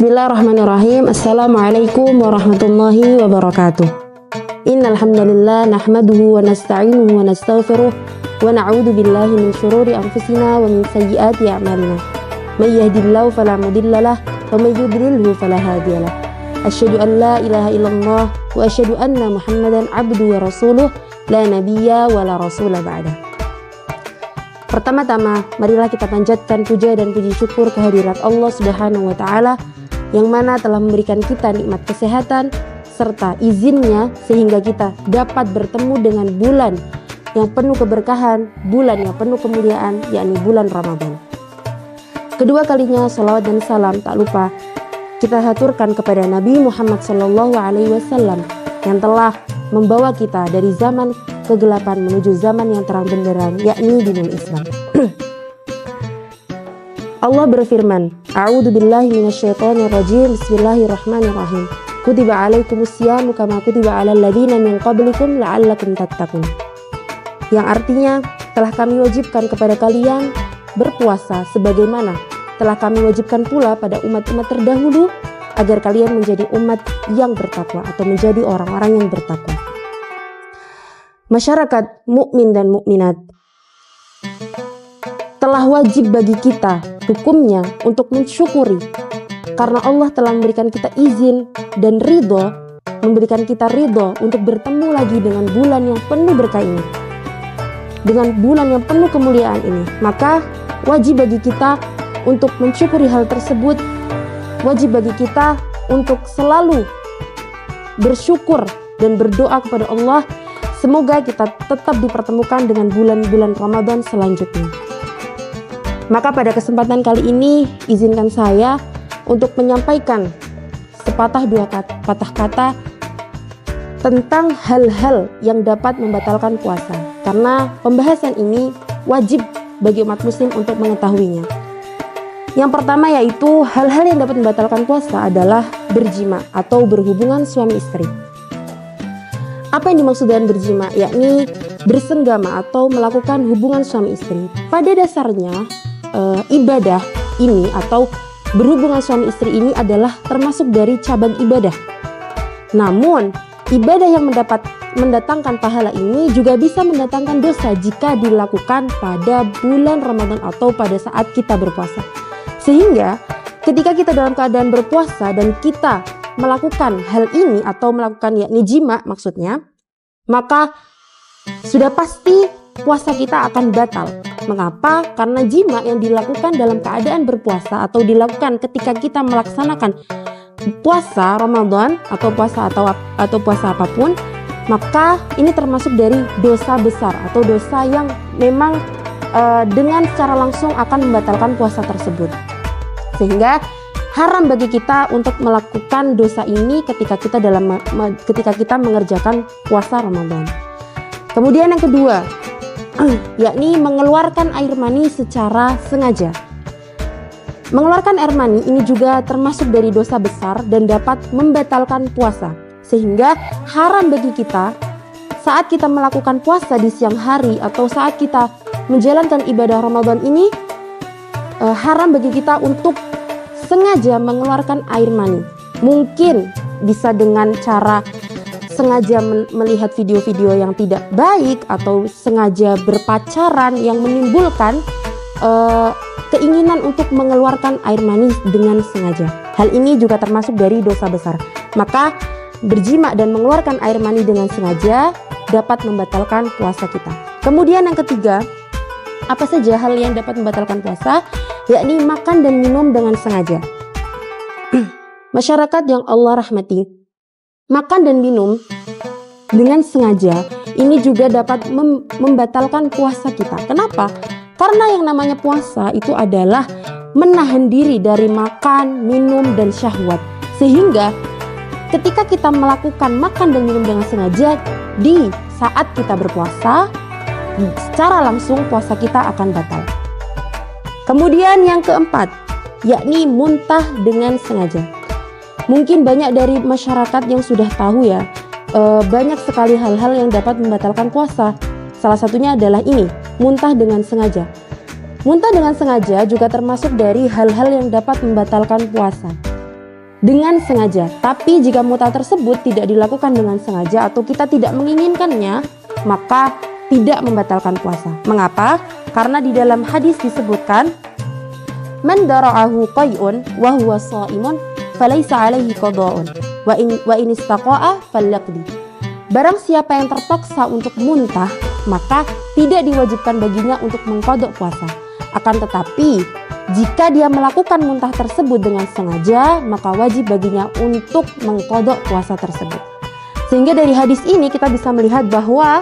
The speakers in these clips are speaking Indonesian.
Bismillahirrahmanirrahim. Assalamualaikum warahmatullahi wabarakatuh. Innal hamdalillah nahmaduhu wa nasta'inuhu wa nastaghfiruh wa na'udzu billahi min shururi anfusina wa min sayyiati a'malina. May yahdihillahu fala mudhillalah wa may yudlilhu fala hadiyalah. Asyhadu an la ilaha illallah wa asyhadu anna Muhammadan 'abduhu wa rasuluh la nabiyya wa la rasula ba'da. Pertama-tama, marilah kita panjatkan puja dan puji syukur kehadirat Allah Subhanahu wa taala yang mana telah memberikan kita nikmat kesehatan serta izinnya sehingga kita dapat bertemu dengan bulan yang penuh keberkahan, bulan yang penuh kemuliaan, yakni bulan Ramadan. Kedua kalinya salawat dan salam tak lupa kita haturkan kepada Nabi Muhammad SAW yang telah membawa kita dari zaman kegelapan menuju zaman yang terang benderang, yakni dinul Islam. Allah berfirman, A'udzu billahi minasyaitonir rajim. Bismillahirrahmanirrahim. Kutiba 'alaikumusyamu kama kutiba 'alal ladzina min qablikum la'allakum tattaqun. Yang artinya, telah kami wajibkan kepada kalian berpuasa sebagaimana telah kami wajibkan pula pada umat-umat terdahulu agar kalian menjadi umat yang bertakwa atau menjadi orang-orang yang bertakwa. Masyarakat mukmin dan mukminat, telah wajib bagi kita hukumnya untuk mensyukuri karena Allah telah memberikan kita izin dan ridho, memberikan kita ridho untuk bertemu lagi dengan bulan yang penuh berkah ini, dengan bulan yang penuh kemuliaan ini. Maka wajib bagi kita untuk mensyukuri hal tersebut, wajib bagi kita untuk selalu bersyukur dan berdoa kepada Allah semoga kita tetap dipertemukan dengan bulan-bulan Ramadan selanjutnya. Maka pada kesempatan kali ini izinkan saya untuk menyampaikan sepatah dua patah kata tentang hal-hal yang dapat membatalkan puasa. Karena pembahasan ini wajib bagi umat muslim untuk mengetahuinya. Yang pertama yaitu hal-hal yang dapat membatalkan puasa adalah berjima atau berhubungan suami istri. Apa yang dimaksud dengan berjima? Yakni bersenggama atau melakukan hubungan suami istri. Pada dasarnya ibadah ini atau berhubungan suami istri ini adalah termasuk dari cabang ibadah. Namun ibadah yang mendatangkan pahala ini juga bisa mendatangkan dosa jika dilakukan pada bulan Ramadan atau pada saat kita berpuasa. Sehingga ketika kita dalam keadaan berpuasa dan kita melakukan hal ini atau melakukan yakni jima maksudnya, maka sudah pasti puasa kita akan batal. Mengapa? Karena jima yang dilakukan dalam keadaan berpuasa atau dilakukan ketika kita melaksanakan puasa Ramadan atau puasa apapun, maka ini termasuk dari dosa besar atau dosa yang memang dengan secara langsung akan membatalkan puasa tersebut. Sehingga haram bagi kita untuk melakukan dosa ini ketika kita mengerjakan puasa Ramadan. Kemudian yang kedua, yakni mengeluarkan air mani secara sengaja. Mengeluarkan air mani ini juga termasuk dari dosa besar dan dapat membatalkan puasa. Sehingga haram bagi kita saat kita melakukan puasa di siang hari atau saat kita menjalankan ibadah Ramadan ini, haram bagi kita untuk sengaja mengeluarkan air mani. Mungkin bisa dengan cara sengaja melihat video-video yang tidak baik atau sengaja berpacaran yang menimbulkan keinginan untuk mengeluarkan air mani dengan sengaja. Hal ini juga termasuk dari dosa besar. Maka berjima dan mengeluarkan air mani dengan sengaja dapat membatalkan puasa kita. Kemudian yang ketiga, apa saja hal yang dapat membatalkan puasa? Yakni makan dan minum dengan sengaja. Masyarakat yang Allah rahmati, makan dan minum dengan sengaja ini juga dapat membatalkan puasa kita. Kenapa? Karena yang namanya puasa itu adalah menahan diri dari makan, minum, dan syahwat. Sehingga ketika kita melakukan makan dan minum dengan sengaja di saat kita berpuasa, secara langsung puasa kita akan batal. Kemudian yang keempat, yakni muntah dengan sengaja. Mungkin banyak dari masyarakat yang sudah tahu ya, banyak sekali hal-hal yang dapat membatalkan puasa. Salah satunya adalah ini, muntah dengan sengaja. Muntah dengan sengaja juga termasuk dari hal-hal yang dapat membatalkan puasa. dengan sengaja. Tapi jika muntah tersebut tidak dilakukan dengan sengaja atau kita tidak menginginkannya, maka tidak membatalkan puasa. Mengapa? Karena di dalam hadis disebutkan, man dara'ahu qai'un wa huwa sha'imun falaysa 'alaihi qada'un wa in istaqa'a falyaqdi. Barang siapa yang terpaksa untuk muntah, maka tidak diwajibkan baginya untuk mengqadha puasa. Akan tetapi, jika dia melakukan muntah tersebut dengan sengaja, maka wajib baginya untuk mengqadha puasa tersebut. Sehingga dari hadis ini kita bisa melihat bahwa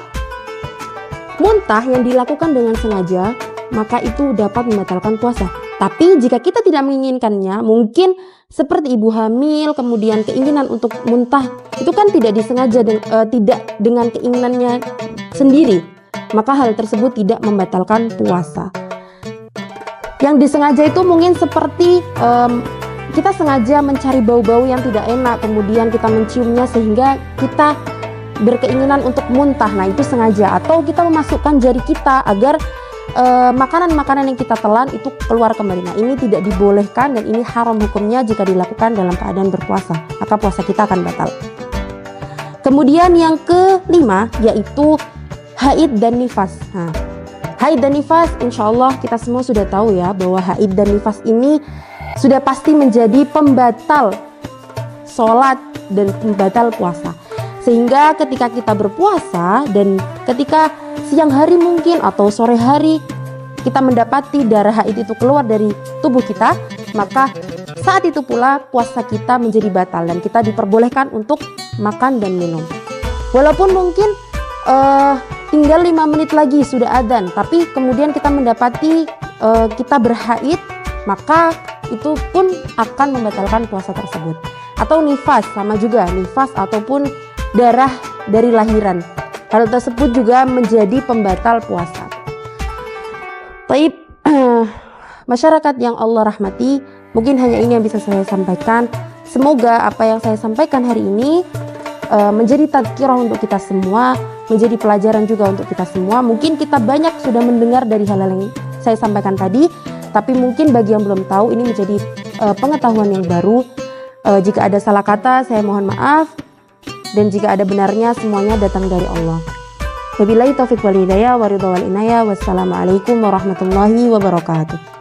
muntah yang dilakukan dengan sengaja, maka itu dapat membatalkan puasa. Tapi jika kita tidak menginginkannya, mungkin seperti ibu hamil, kemudian keinginan untuk muntah, itu kan tidak disengaja, tidak dengan keinginannya sendiri, maka hal tersebut tidak membatalkan puasa. Yang disengaja itu mungkin seperti kita sengaja mencari bau-bau yang tidak enak, kemudian kita menciumnya sehingga kita berkeinginan untuk muntah. Nah, itu sengaja. Atau kita memasukkan jari kita agar makanan-makanan yang kita telan itu keluar kembali. Nah, ini tidak dibolehkan dan ini haram hukumnya jika dilakukan dalam keadaan berpuasa, maka puasa kita akan batal. Kemudian yang kelima yaitu haid dan nifas. Nah, haid dan nifas insya Allah kita semua sudah tahu ya, bahwa haid dan nifas ini sudah pasti menjadi pembatal sholat dan pembatal puasa. Sehingga ketika kita berpuasa dan ketika siang hari mungkin atau sore hari kita mendapati darah haid itu keluar dari tubuh kita, maka saat itu pula puasa kita menjadi batal dan kita diperbolehkan untuk makan dan minum. Walaupun mungkin tinggal 5 menit lagi sudah adzan, tapi kemudian kita mendapati kita berhaid, maka itu pun akan membatalkan puasa tersebut. Atau nifas, sama juga nifas ataupun darah dari lahiran. Hal tersebut juga menjadi pembatal puasa. Taib, masyarakat yang Allah rahmati, mungkin hanya ini yang bisa saya sampaikan. Semoga apa yang saya sampaikan hari ini menjadi tadzkirah untuk kita semua, menjadi pelajaran juga untuk kita semua. Mungkin kita banyak sudah mendengar dari hal-hal yang saya sampaikan tadi, tapi mungkin bagi yang belum tahu ini menjadi pengetahuan yang baru. Jika ada salah kata, saya mohon maaf. Dan jika ada benarnya, semuanya datang dari Allah. Wabillahi taufiq wal hidayah wa ridha wal inayah. Wassalamualaikum warahmatullahi wabarakatuh.